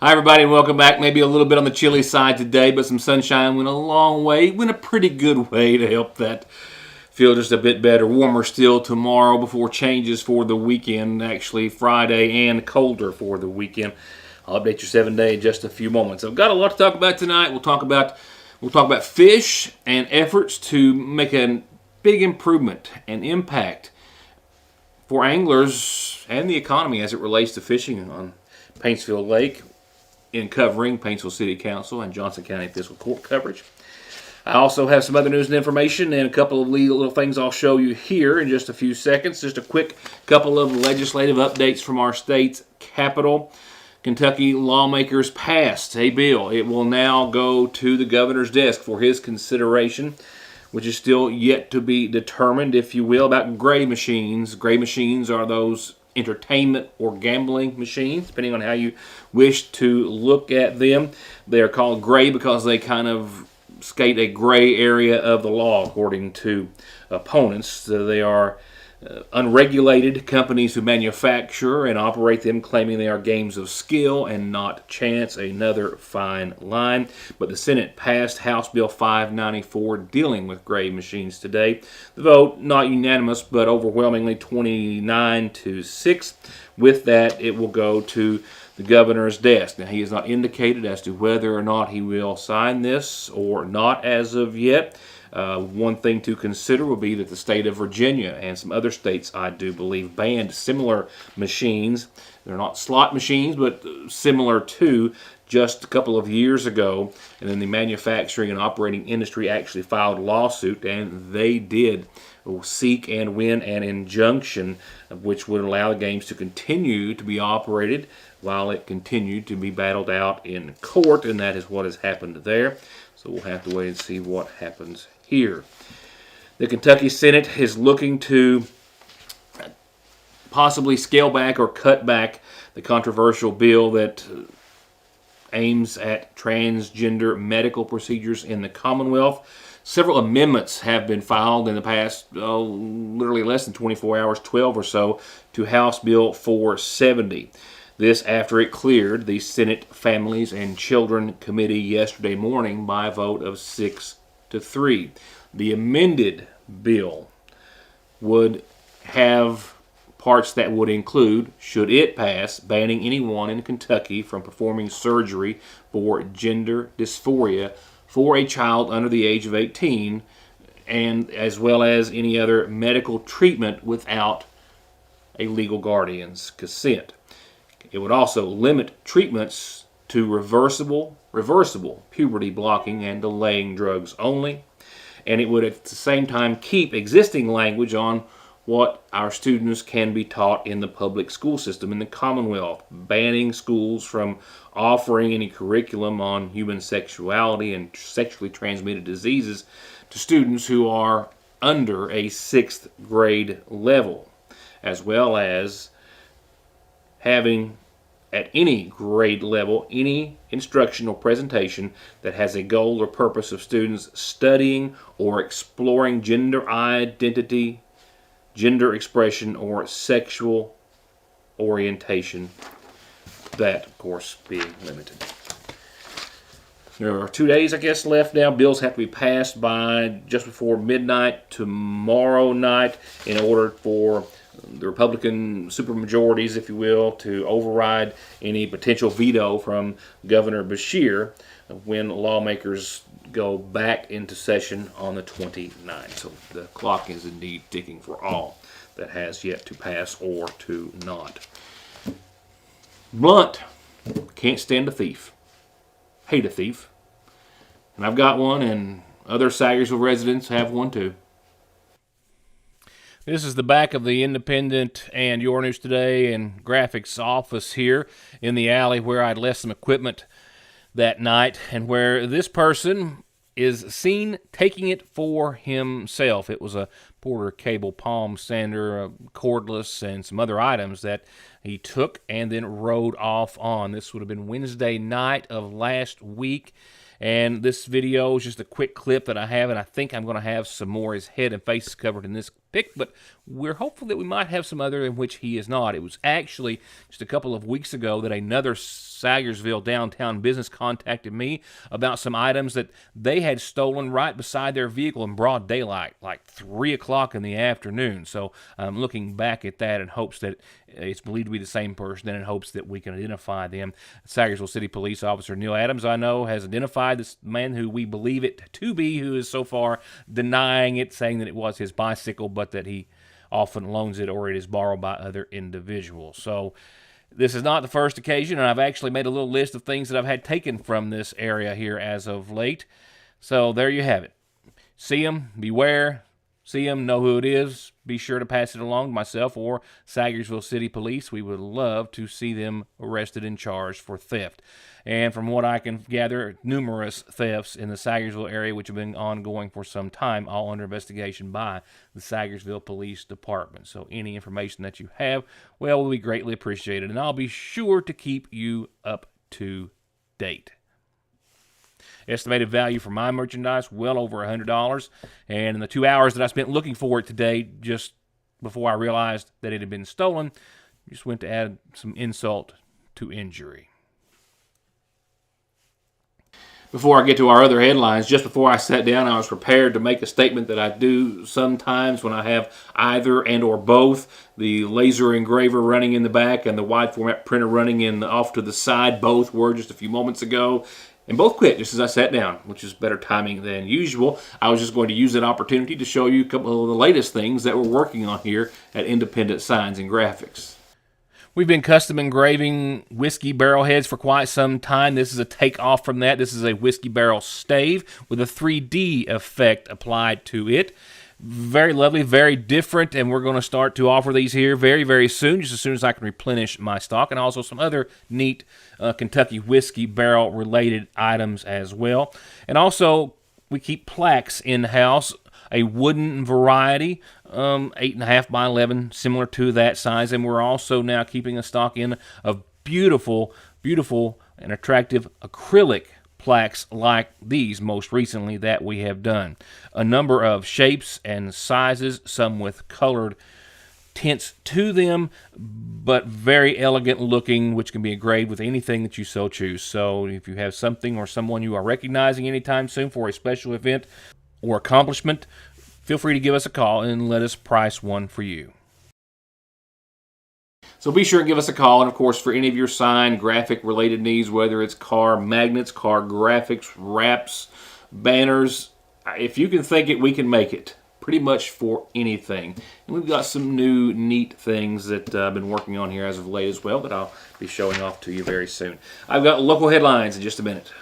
Hi, everybody, and welcome back. Maybe a little bit on the chilly side today, but some sunshine went a long way, went a pretty good way to help that feel just a bit better. Warmer still tomorrow before changes for the weekend, actually Friday, and colder for the weekend. I'll update your 7-day in just a few moments. I've got a lot to talk about tonight. We'll talk about fish and efforts to make a big improvement and impact for anglers and the economy as it relates to fishing on Paintsville Lake, in covering Paintsville City Council and Johnson County Fiscal Court coverage. I also have some other news and information and a couple of little things I'll show you here in just a few seconds. Just a quick couple of legislative updates from our state's capital. Kentucky lawmakers passed a bill. It will now go to the governor's desk for his consideration, which is still yet to be determined, if you will, about gray machines. Gray machines are those entertainment or gambling machines, depending on how you wish to look at them. They are called gray because they kind of skate a gray area of the law, according to opponents. So they are unregulated companies who manufacture and operate them, claiming they are games of skill and not chance. Another fine line. But the Senate passed House Bill 594 dealing with gray machines today. The vote, not unanimous, but overwhelmingly 29-6. With that, it will go to the governor's desk. Now, he has not indicated as to whether or not he will sign this or not as of yet. One thing to consider will be that the state of Virginia and some other states, I do believe, banned similar machines. They're not slot machines, but similar to, just a couple of years ago. And then the manufacturing and operating industry actually filed a lawsuit, and they did seek and win an injunction which would allow the games to continue to be operated while it continued to be battled out in court, and that is what has happened there. So we'll have to wait and see what happens here. The Kentucky Senate is looking to possibly scale back or cut back the controversial bill that aims at transgender medical procedures in the Commonwealth. Several amendments have been filed in the past, literally less than 24 hours, 12 or so, to House Bill 470. This after it cleared the Senate Families and Children Committee yesterday morning by a vote of 6-3. The amended bill would have parts that would include, should it pass, banning anyone in Kentucky from performing surgery for gender dysphoria for a child under the age of 18, and as well as any other medical treatment without a legal guardian's consent. It would also limit treatments to reversible puberty blocking and delaying drugs only. And it would at the same time keep existing language on what our students can be taught in the public school system in the Commonwealth, banning schools from offering any curriculum on human sexuality and sexually transmitted diseases to students who are under a 6th grade level, as well as having at any grade level any instructional presentation that has a goal or purpose of students studying or exploring gender identity, gender expression, or sexual orientation. That, of course, being limited. There are 2 days, I guess, left now. Bills have to be passed by just before midnight tomorrow night in order for the Republican supermajorities, if you will, to override any potential veto from Governor Beshear when lawmakers go back into session on the 29th. So the clock is indeed ticking for all that has yet to pass or to not. Blunt, can't stand a thief. Hate a thief. And I've got one, and other Sagersville residents have one too. This is the back of the Independent and Your News Today and graphics office here in the alley where I'd left some equipment that night, and where this person is seen taking it for himself. It was a Porter cable palm sander, cordless, and some other items that he took and then rode off on. This would have been Wednesday night of last week, And this video is just a quick clip that I have, and I think I'm going to have some more his head and face covered in this pic, but we're hopeful that we might have some other in which he is not. It was actually just a couple of weeks ago that another Sayersville downtown business contacted me about some items that they had stolen right beside their vehicle in broad daylight, like 3 o'clock in the afternoon. So I'm looking back at that in hopes that it's believed to be the same person, and in hopes that we can identify them. Sayersville City Police Officer Neil Adams, I know, has identified this man who we believe it to be, who is so far denying it, saying that it was his bicycle, but that he often loans it or it is borrowed by other individuals. So this is not the first occasion, and I've actually made a little list of things that I've had taken from this area here as of late. So there you have it. See them, beware. See them, know who it is. Be sure to pass it along to myself or Sayersville City Police. We would love to see them arrested and charged for theft. And from what I can gather, numerous thefts in the Sayersville area which have been ongoing for some time, all under investigation by the Sayersville Police Department. So any information that you have, well, will be greatly appreciated. And I'll be sure to keep you up to date. Estimated value for my merchandise, well over $100. And in the 2 hours that I spent looking for it today, just before I realized that it had been stolen, just went to add some insult to injury. Before I get to our other headlines, just before I sat down, I was prepared to make a statement that I do sometimes when I have either and or both, the laser engraver running in the back and the wide format printer running in off to the side. Both were just a few moments ago. And both quit just as I sat down, which is better timing than usual. I was just going to use that opportunity to show you a couple of the latest things that we're working on here at Independent Signs and Graphics. We've been custom engraving whiskey barrel heads for quite some time. This is a takeoff from that. This is a whiskey barrel stave with a 3D effect applied to it. Very lovely, very different, and we're going to start to offer these here very, very soon, just as soon as I can replenish my stock, and also some other neat Kentucky whiskey barrel-related items as well. And also, we keep plaques in-house, a wooden variety, 8.5 by 11, similar to that size, and we're also now keeping a stock in of beautiful, beautiful, and attractive acrylic plaques like these most recently that we have done. A number of shapes and sizes, some with colored tints to them, but very elegant looking, which can be engraved with anything that you so choose. So if you have something or someone you are recognizing anytime soon for a special event or accomplishment, feel free to give us a call and let us price one for you. So be sure and give us a call, and of course for any of your sign, graphic related needs, whether it's car magnets, car graphics, wraps, banners, if you can think it, we can make it. Pretty much for anything. And we've got some new neat things that I've been working on here as of late as well that I'll be showing off to you very soon. I've got local headlines in just a minute.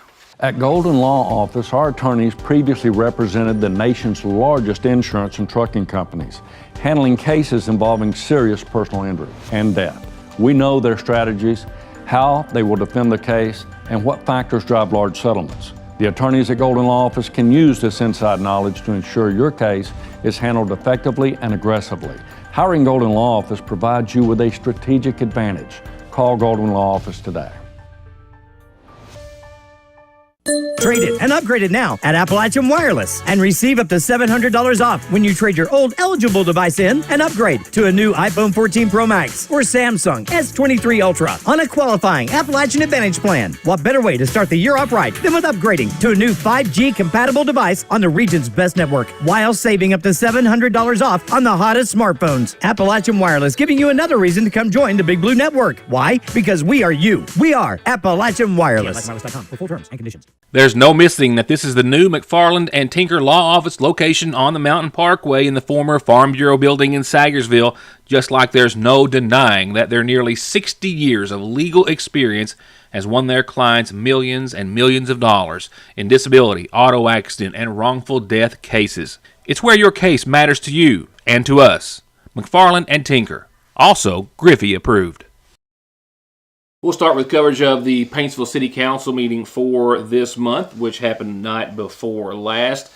At Golden Law Office, our attorneys previously represented the nation's largest insurance and trucking companies, handling cases involving serious personal injury and death. We know their strategies, how they will defend the case, and what factors drive large settlements. The attorneys at Golden Law Office can use this inside knowledge to ensure your case is handled effectively and aggressively. Hiring Golden Law Office provides you with a strategic advantage. Call Golden Law Office today. Trade it and upgrade it now at Appalachian Wireless and receive up to $700 off when you trade your old eligible device in and upgrade to a new iPhone 14 Pro Max or Samsung S23 Ultra on a qualifying Appalachian Advantage plan. What better way to start the year off right than with upgrading to a new 5G compatible device on the region's best network while saving up to $700 off on the hottest smartphones. Appalachian Wireless giving you another reason to come join the Big Blue Network. Why? Because we are you. We are Appalachian Wireless. AppalachianWireless.com for full terms and conditions. There's no missing that this is the new McFarland and Tinker Law Office location on the Mountain Parkway in the former Farm Bureau building in Sayersville, just like there's no denying that their nearly 60 years of legal experience has won their clients millions and millions of dollars in disability, auto accident, and wrongful death cases. It's where your case matters to you and to us. McFarland and Tinker, also Griffey approved. We'll start with coverage of the Paintsville City Council meeting for this month, which happened night before last.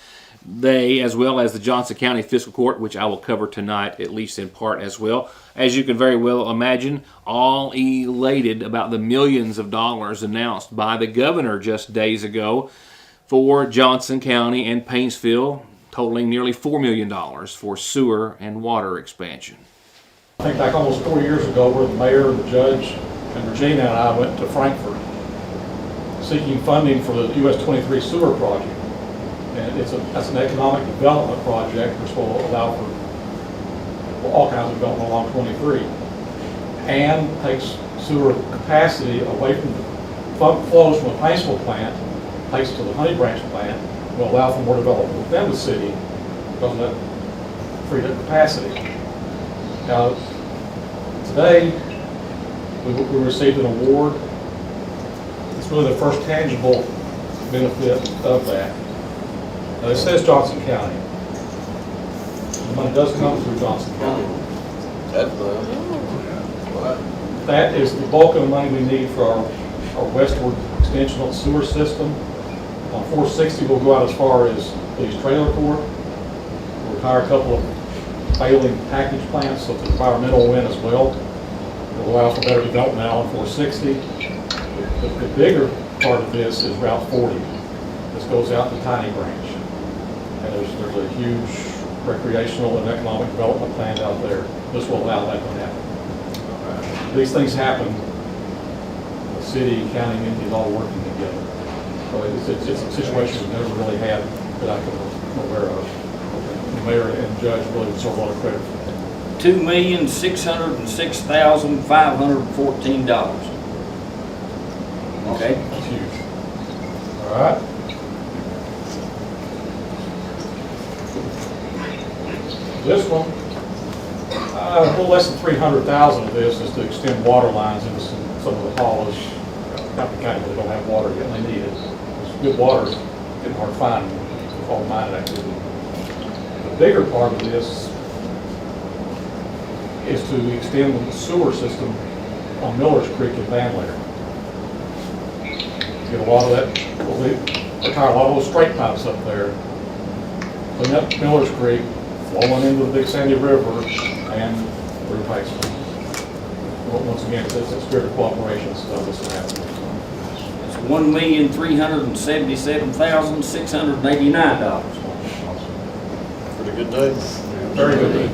They, as well as the Johnson County Fiscal Court, which I will cover tonight, at least in part as well. As you can very well imagine, all elated about the millions of dollars announced by the governor just days ago for Johnson County and Paintsville, totaling nearly $4 million for sewer and water expansion. I think back almost 4 years ago, where the mayor, the judge, and Regina and I went to Frankfurt seeking funding for the US 23 sewer project. And that's an economic development project which will allow for all kinds of development along 23 and takes sewer capacity away from the flows from the Paintsville plant, takes it to the Honey Branch plant, will allow for more development within the city because of that freed up capacity. Now, today we received an award. It's really the first tangible benefit of that. Now, it says Johnson County. The money does come through Johnson County. That is the bulk of the money we need for our westward extension of the sewer system. On 460, we'll go out as far as Lee's Trailer Court. We'll retire a couple of failing package plants, so it's an environmental win as well. It'll allow for better development now on 460. The bigger part of this is Route 40. This goes out to Tiny Branch. And there's a huge recreational and economic development plan out there. This will allow that to happen. These things happen, the city, county, and entities all working together. So it's a situation we've never really had that I can aware of. The mayor and judge really deserve a lot of credit for that. $2,606,514. Okay. That's huge. All right. This one, a little less than 300,000 of this is to extend water lines into some of the hollows. Not the kind that don't have water yet, and they need it. It's good water is getting hard to find with all the mining activity. The bigger part of this is to extend the sewer system on Miller's Creek in Van Lair. Get a lot of that, we'll retire a lot of those straight pipes up there. Clean up Miller's Creek, flowing into the Big Sandy River, and replacement. Once again, it's a spirit of cooperation, so this will happen. It's $1,377,689. Pretty good day. Very good day.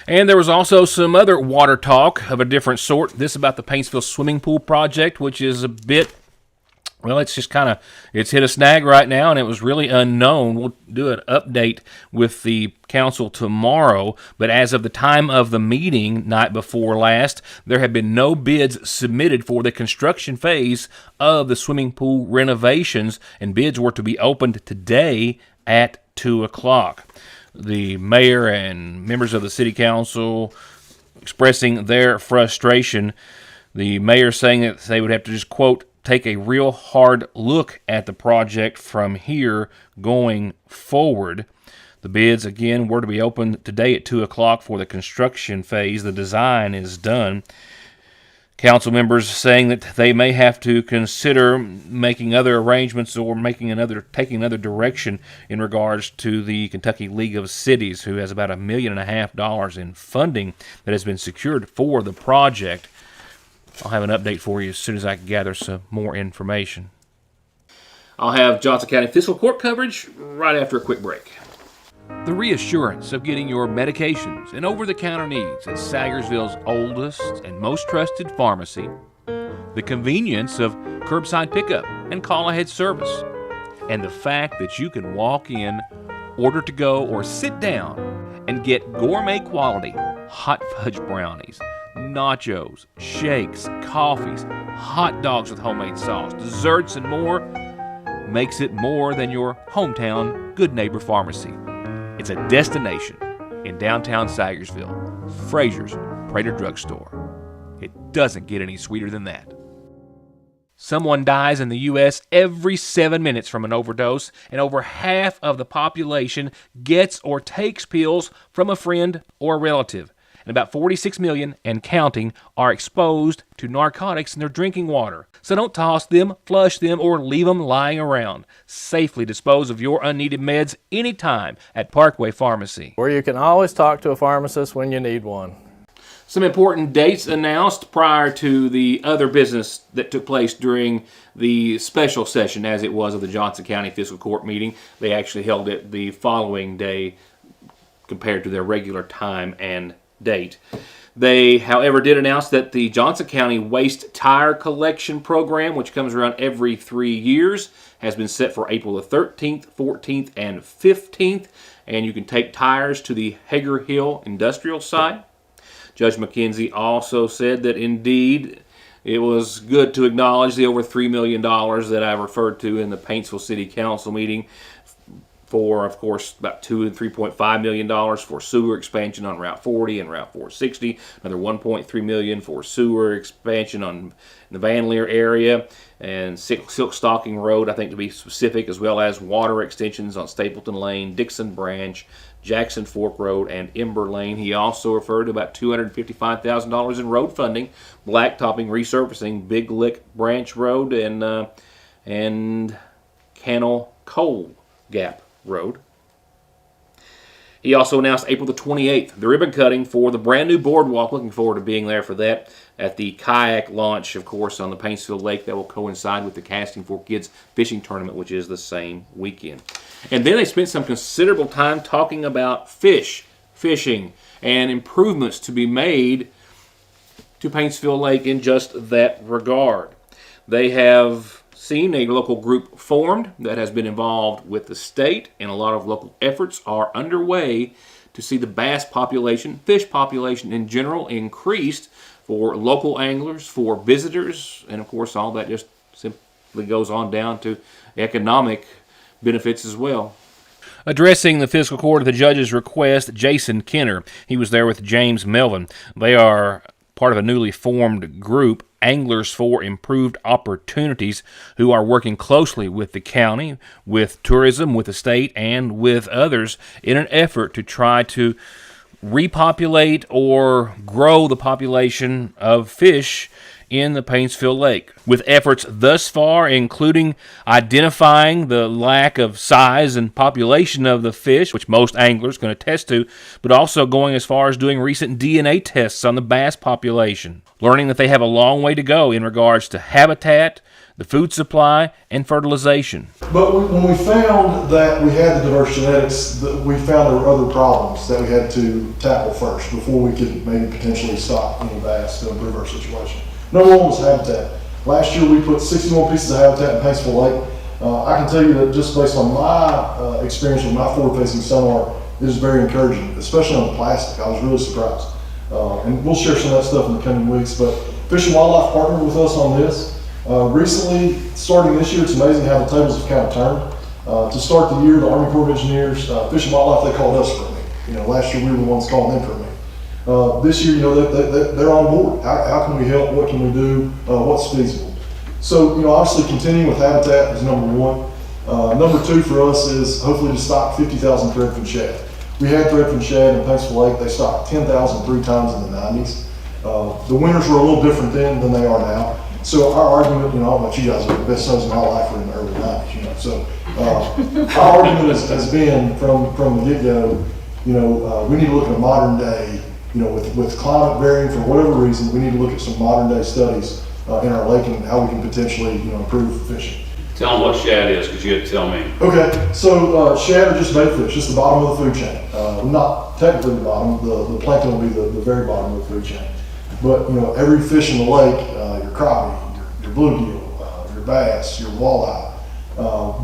And there was also some other water talk of a different sort. This about the Paintsville swimming pool project, which is a bit, well, it's just kind of, it's hit a snag right now, and it was really unknown. We'll do an update with the council tomorrow, but as of the time of the meeting, night before last, there have been no bids submitted for the construction phase of the swimming pool renovations, and bids were to be opened today at 2 o'clock. The mayor and members of the city council expressing their frustration. The mayor saying that they would have to just, quote, take a real hard look at the project from here going forward. The bids, again, were to be opened today at 2 o'clock for the construction phase. The design is done. Council members saying that they may have to consider making other arrangements or taking another direction in regards to the Kentucky League of Cities, who has about $1.5 million in funding that has been secured for the project. I'll have an update for you as soon as I can gather some more information. I'll have Johnson County Fiscal Court coverage right after a quick break. The reassurance of getting your medications and over-the-counter needs at Sagersville's oldest and most trusted pharmacy, the convenience of curbside pickup and call-ahead service, and the fact that you can walk in, order to go, or sit down and get gourmet quality hot fudge brownies, nachos, shakes, coffees, hot dogs with homemade sauce, desserts, and more makes it more than your hometown Good Neighbor Pharmacy. It's a destination in downtown Sagersville, Frazier's Prater Drugstore. It doesn't get any sweeter than that. Someone dies in the U.S. every 7 minutes from an overdose, and over half of the population gets or takes pills from a friend or relative. And about 46 million and counting are exposed to narcotics in their drinking water. So don't toss them, flush them, or leave them lying around. Safely dispose of your unneeded meds anytime at Parkway Pharmacy, Where you can always talk to a pharmacist when you need one. Some important dates announced prior to the other business that took place during the special session, as it was of the Johnson County Fiscal Court meeting. They actually held it the following day compared to their regular time and date. They, however, did announce that the Johnson County Waste Tire Collection Program, which comes around every 3 years, has been set for April the 13th, 14th, and 15th, and you can take tires to the Hager Hill Industrial Site. Judge McKenzie also said that indeed it was good to acknowledge the over $3 million that I referred to in the Paintsville City Council meeting for, of course, about $2 and $3.5 million for sewer expansion on Route 40 and Route 460, another $1.3 million for sewer expansion on the Van Leer area, and Silk Stocking Road, I think to be specific, as well as water extensions on Stapleton Lane, Dixon Branch, Jackson Fork Road, and Ember Lane. He also referred to about $255,000 in road funding, blacktopping, resurfacing Big Lick Branch Road and Cannell Coal Gap Road. He also announced April the 28th, the ribbon cutting for the brand new boardwalk. Looking forward to being there for that at the kayak launch, of course, on the Paintsville Lake. That will coincide with the Casting for Kids fishing tournament, which is the same weekend. And then they spent some considerable time talking about fishing, and improvements to be made to Paintsville Lake in just that regard. They have seen a local group formed that has been involved with the state, and a lot of local efforts are underway to see the bass population, fish population in general, increased for local anglers, for visitors, and of course all that just simply goes on down to economic benefits as well. Addressing the fiscal court at the judge's request, Jason Kenner, he was there with James Melvin. They are part of a newly formed group, Anglers for Improved Opportunities, who are working closely with the county, with tourism, with the state, and with others in an effort to try to repopulate or grow the population of fish in the Paintsville Lake, with efforts thus far including identifying the lack of size and population of the fish, which most anglers can attest to, but also going as far as doing recent DNA tests on the bass population, learning that they have a long way to go in regards to habitat, the food supply, and fertilization. But when we found that we had the diverse genetics, we found there were other problems that we had to tackle first before we could maybe potentially stock any bass to improve our situation. Number one was habitat. Last year we put 61 pieces of habitat in Paintsville Lake. I can tell you that just based on my experience with my forward-facing sonar, it is very encouraging, especially on the plastic. I was really surprised. And we'll share some of that stuff in the coming weeks. But Fish and Wildlife partnered with us on this. Recently, starting this year, it's amazing how the tables have kind of turned. To start the year, the Army Corps of Engineers, Fish and Wildlife, they called us for me. Last year we were the ones calling them for me. This year, they're on board. How can we help? What can we do? What's feasible? So, obviously continuing with habitat is number one. Number two for us is hopefully to stock 50,000 threadfin shad. We had threadfin shad in Paintsville Lake. They stocked 10,000 3 times in the 90s. The winters were a little different then than they are now. So our argument, I don't know about you guys, but the best snows of my life were in the early 90s, So our argument has been from the get-go, we need to look at a modern day, with climate varying for whatever reason, we need to look at some modern day studies in our lake and how we can potentially, improve fishing. Tell them what shad is, because you had to tell me. Okay, so shad are just bait fish, just the bottom of the food chain. Not technically the bottom, the plankton will be the very bottom of the food chain. But every fish in the lake, your crappie, your bluegill, your bass, your walleye,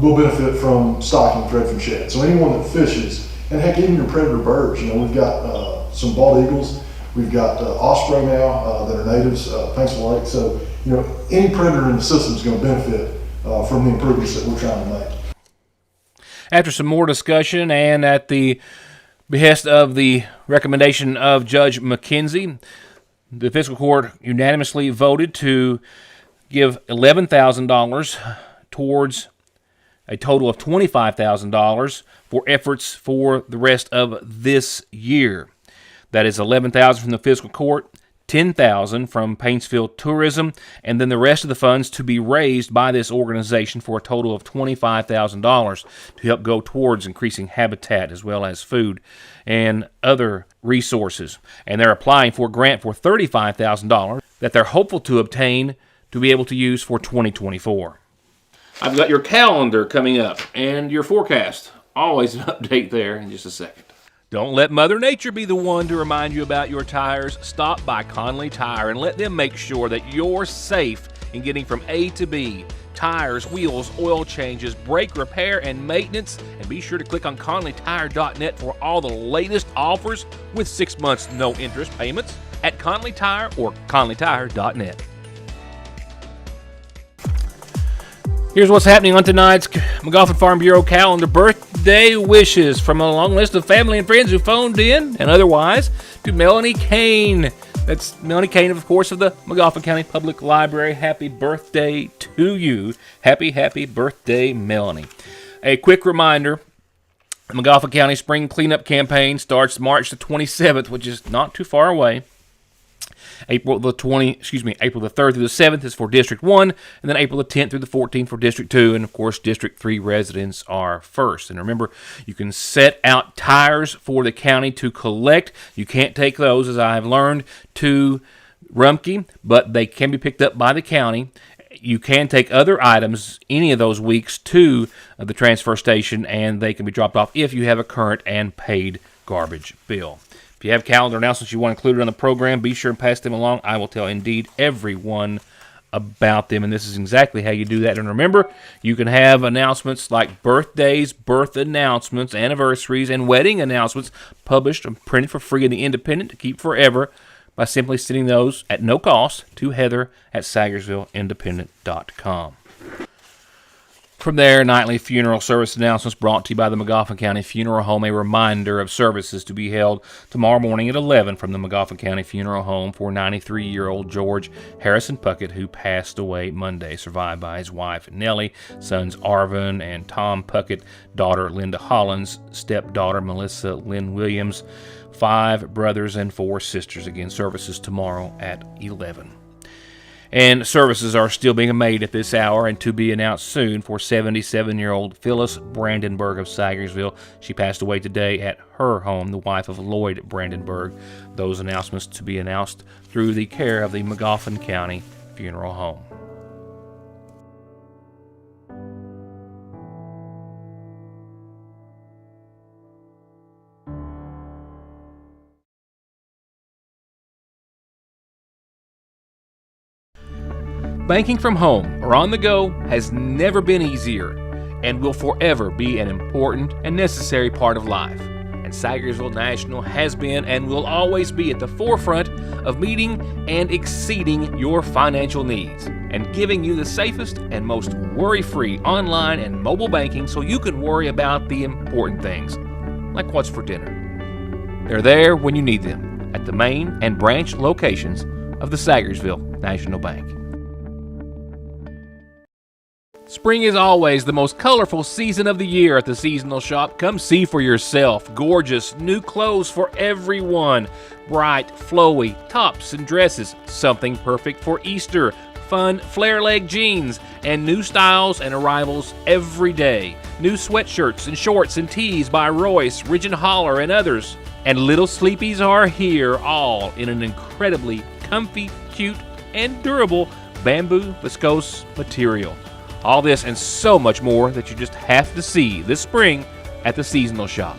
will benefit from stocking threadfin shad. So anyone that fishes, and heck, even your predator birds, we've got some bald eagles, we've got osprey now that are natives, Paintsville Lake. So any predator in the system is going to benefit from the improvements that we're trying to make. After some more discussion and at the behest of the recommendation of Judge McKenzie, the fiscal court unanimously voted to give $11,000 towards a total of $25,000 for efforts for the rest of this year. That is $11,000 from the fiscal court, $10,000 from Paintsville Tourism, and then the rest of the funds to be raised by this organization for a total of $25,000 to help go towards increasing habitat as well as food and other resources. And they're applying for a grant for $35,000 that they're hopeful to obtain to be able to use for 2024. I've got your calendar coming up and your forecast. Always an update there in just a second. Don't let Mother Nature be the one to remind you about your tires. Stop by Conley Tire and let them make sure that you're safe in getting from A to B. Tires, wheels, oil changes, brake repair, and maintenance. And be sure to click on ConleyTire.net for all the latest offers with 6 months no interest payments at Conley Tire or ConleyTire.net. Here's what's happening on tonight's McGoffin Farm Bureau calendar. Birthday wishes from a long list of family and friends who phoned in and otherwise to Melanie Kane. That's Melanie Kane, of course, of the McGoffin County Public Library. Happy birthday to you. Happy birthday, Melanie. A quick reminder, the McGoffin County Spring Cleanup Campaign starts March the 27th, which is not too far away. April the 3rd through the 7th is for District 1, and then April the 10th through the 14th for District 2, and of course District 3 residents are first. And remember, you can set out tires for the county to collect. You can't take those, as I have learned, to Rumpke, but they can be picked up by the county. You can take other items any of those weeks to the transfer station, and they can be dropped off if you have a current and paid garbage bill. If you have calendar announcements you want included on the program, be sure and pass them along. I will tell indeed everyone about them, and this is exactly how you do that. And remember, you can have announcements like birthdays, birth announcements, anniversaries, and wedding announcements published and printed for free in the Independent to keep forever by simply sending those at no cost to Heather at SagersvilleIndependent.com. From there, nightly funeral service announcements brought to you by the McGoffin County Funeral Home. A reminder of services to be held tomorrow morning at 11 from the McGoffin County Funeral Home for 93-year-old George Harrison Puckett, who passed away Monday, survived by his wife Nellie, sons Arvin and Tom Puckett, daughter Linda Hollins, stepdaughter Melissa Lynn Williams, 5 brothers and 4 sisters. Again, services tomorrow at 11. And services are still being made at this hour and to be announced soon for 77-year-old Phyllis Brandenburg of Sagersville. She passed away today at her home, the wife of Lloyd Brandenburg. Those announcements to be announced through the care of the McGoffin County Funeral Home. Banking from home or on the go has never been easier and will forever be an important and necessary part of life. And Sagersville National has been and will always be at the forefront of meeting and exceeding your financial needs and giving you the safest and most worry-free online and mobile banking so you can worry about the important things, like what's for dinner. They're there when you need them at the main and branch locations of the Sagersville National Bank. Spring is always the most colorful season of the year at the seasonal shop. Come see for yourself. Gorgeous new clothes for everyone. Bright, flowy tops and dresses. Something perfect for Easter. Fun flare leg jeans and new styles and arrivals every day. New sweatshirts and shorts and tees by Royce, Ridge and Holler, and others. And little sleepies are here, all in an incredibly comfy, cute, and durable bamboo viscose material. All this and so much more that you just have to see this spring at the seasonal shop.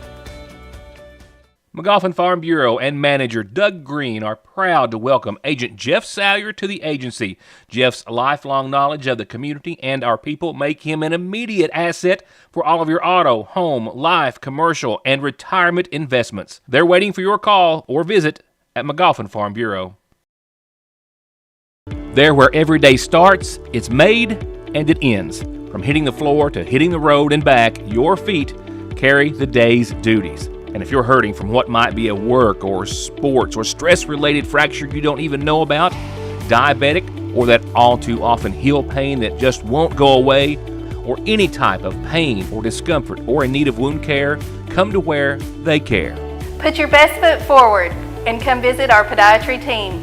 McGoffin Farm Bureau and manager Doug Green are proud to welcome Agent Jeff Salyer to the agency. Jeff's lifelong knowledge of the community and our people make him an immediate asset for all of your auto, home, life, commercial, and retirement investments. They're waiting for your call or visit at McGoffin Farm Bureau. There where every day starts, it's made and it ends. From hitting the floor to hitting the road and back, your feet carry the day's duties. And if you're hurting from what might be a work or sports or stress-related fracture you don't even know about, diabetic, or that all too often heel pain that just won't go away, or any type of pain or discomfort or in need of wound care, come to where they care. Put your best foot forward and come visit our podiatry team.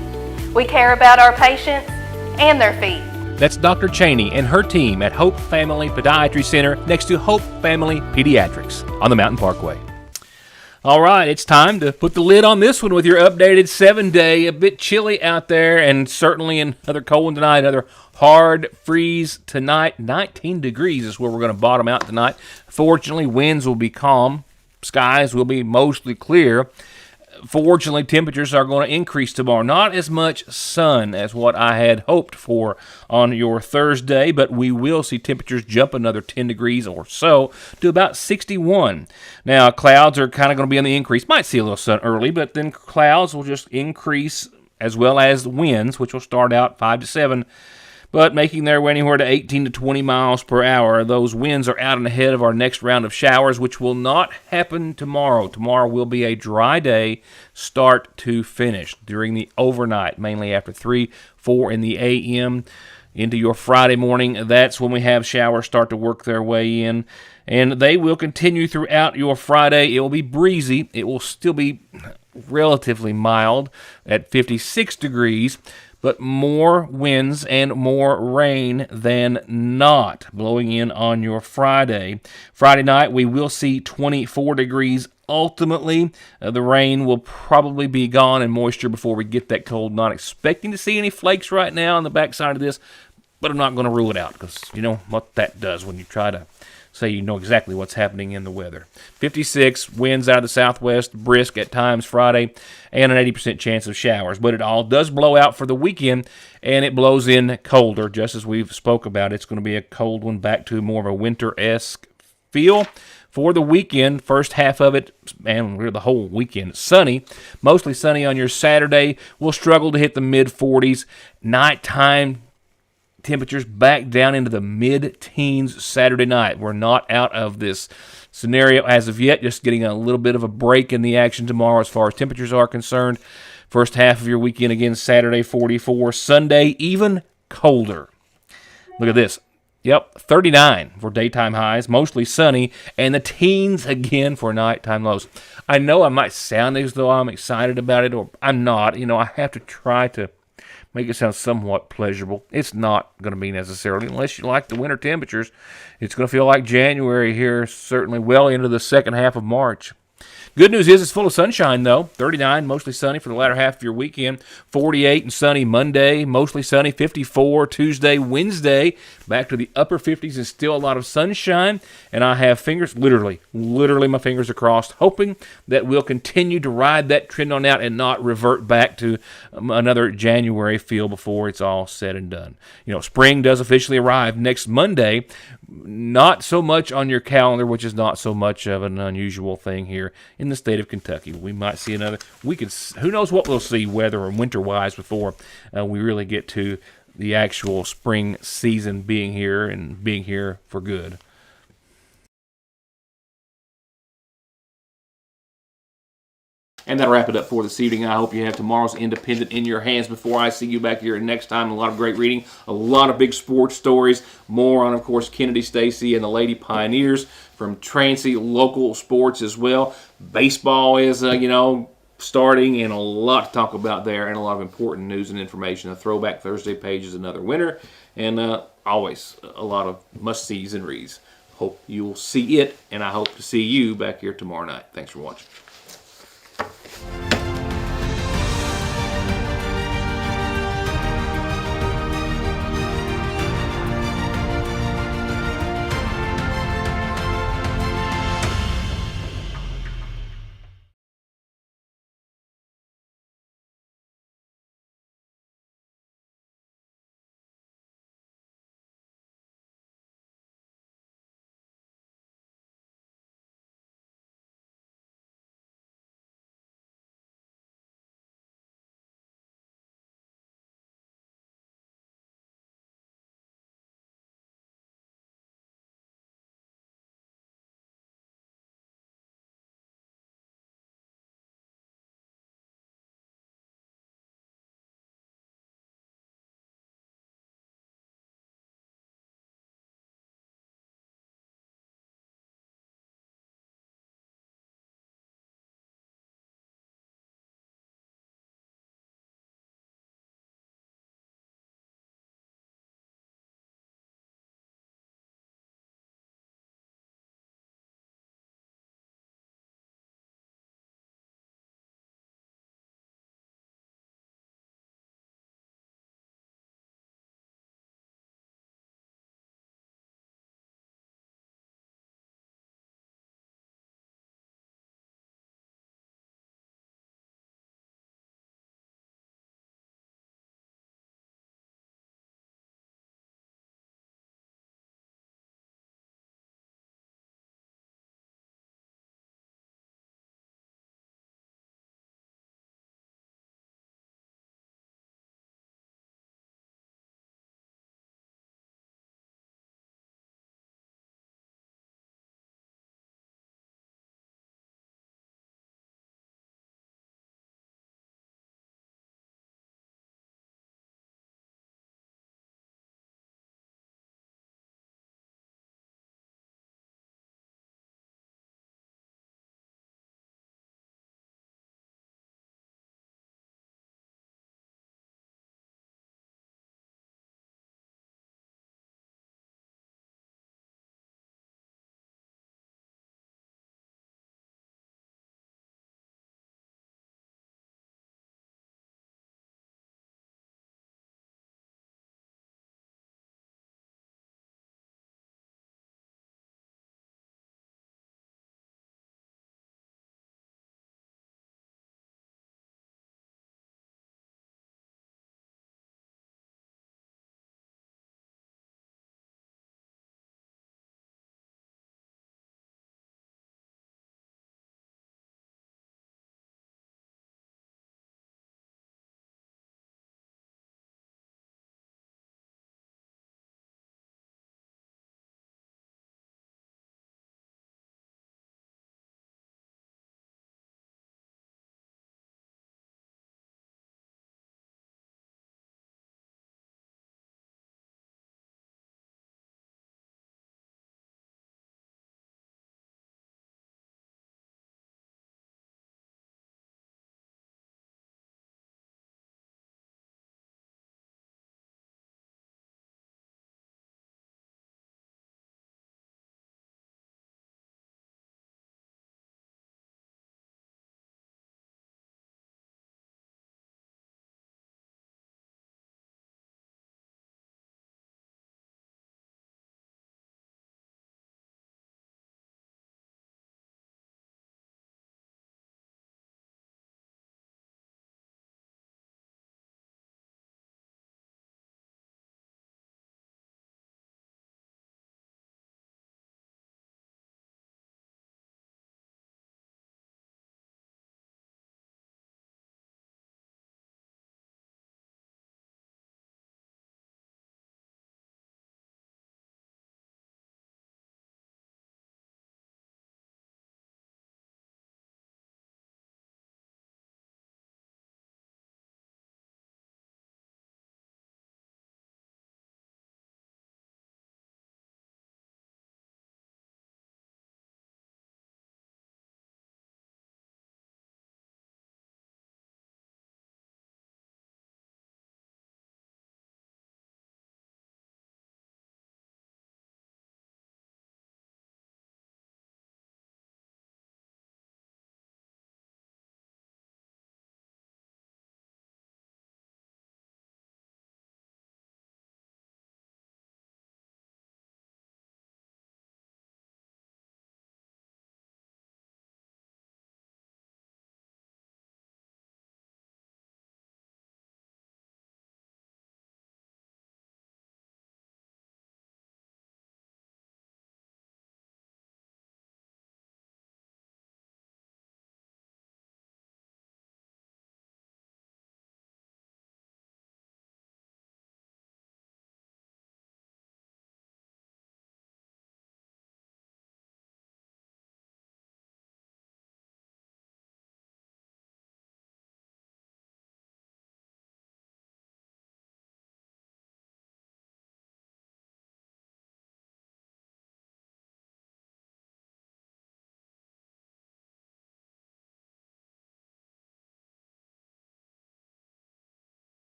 We care about our patients and their feet. That's Dr. Cheney and her team at Hope Family Podiatry Center next to Hope Family Pediatrics on the Mountain Parkway. All right, it's time to put the lid on this one with your updated 7-day. A bit chilly out there, and certainly another cold one tonight, another hard freeze tonight. 19 degrees is where we're going to bottom out tonight. Fortunately, winds will be calm. Skies will be mostly clear. Fortunately, temperatures are going to increase tomorrow. Not as much sun as what I had hoped for on your Thursday, but we will see temperatures jump another 10 degrees or so to about 61. Now, clouds are kind of going to be on the increase. Might see a little sun early, but then clouds will just increase as well as winds, which will start out 5 to 7, but making their way anywhere to 18 to 20 miles per hour. Those winds are out and ahead of our next round of showers, which will not happen tomorrow. Tomorrow will be a dry day, start to finish, during the overnight, mainly after 3, 4 in the a.m. into your Friday morning. That's when we have showers start to work their way in, and they will continue throughout your Friday. It will be breezy. It will still be relatively mild at 56 degrees, but more winds and more rain than not blowing in on your Friday. Friday night, we will see 24 degrees ultimately. The rain will probably be gone and moisture before we get that cold. Not expecting to see any flakes right now on the backside of this, but I'm not going to rule it out, because you know what that does when you try to say you know exactly what's happening in the weather. 56, winds out of the southwest, brisk at times Friday, and an 80% chance of showers. But it all does blow out for the weekend, and it blows in colder, just as we've spoke about. It's going to be a cold one, back to more of a winter-esque feel. For the weekend, first half of it, and the whole weekend, sunny. Mostly sunny on your Saturday. We'll struggle to hit the mid-40s. Nighttime temperatures back down into the mid-teens Saturday night. We're not out of this scenario as of yet, just getting a little bit of a break in the action tomorrow as far as temperatures are concerned. First half of your weekend again, Saturday 44, Sunday even colder. Look at this. Yep, 39 for daytime highs, mostly sunny, and the teens again for nighttime lows. I know I might sound as though I'm excited about it, or I'm not. You know, I have to try to make it sound somewhat pleasurable. It's not going to be necessarily, unless you like the winter temperatures. It's going to feel like January here, certainly well into the second half of March. Good news is it's full of sunshine, though. 39, mostly sunny for the latter half of your weekend. 48 and sunny Monday, mostly sunny. 54 Tuesday, Wednesday, back to the upper 50s and still a lot of sunshine. And I have fingers, literally my fingers are crossed, hoping that we'll continue to ride that trend on out and not revert back to another January feel before it's all said and done. You know, spring does officially arrive next Monday. Not so much on your calendar, which is not so much of an unusual thing here in the state of Kentucky. We might see another. Who knows what we'll see weather or winter-wise before we really get to the actual spring season being here and being here for good. And that'll wrap it up for this evening. I hope you have tomorrow's Independent in your hands before I see you back here next time. A lot of great reading, a lot of big sports stories, more on, of course, Kennedy Stacy and the Lady Pioneers from Trancey, local sports as well. Baseball is, starting, and a lot to talk about there, and a lot of important news and information. A Throwback Thursday page is another winner, and always a lot of must-sees and reads. Hope you'll see it, and I hope to see you back here tomorrow night. Thanks for watching.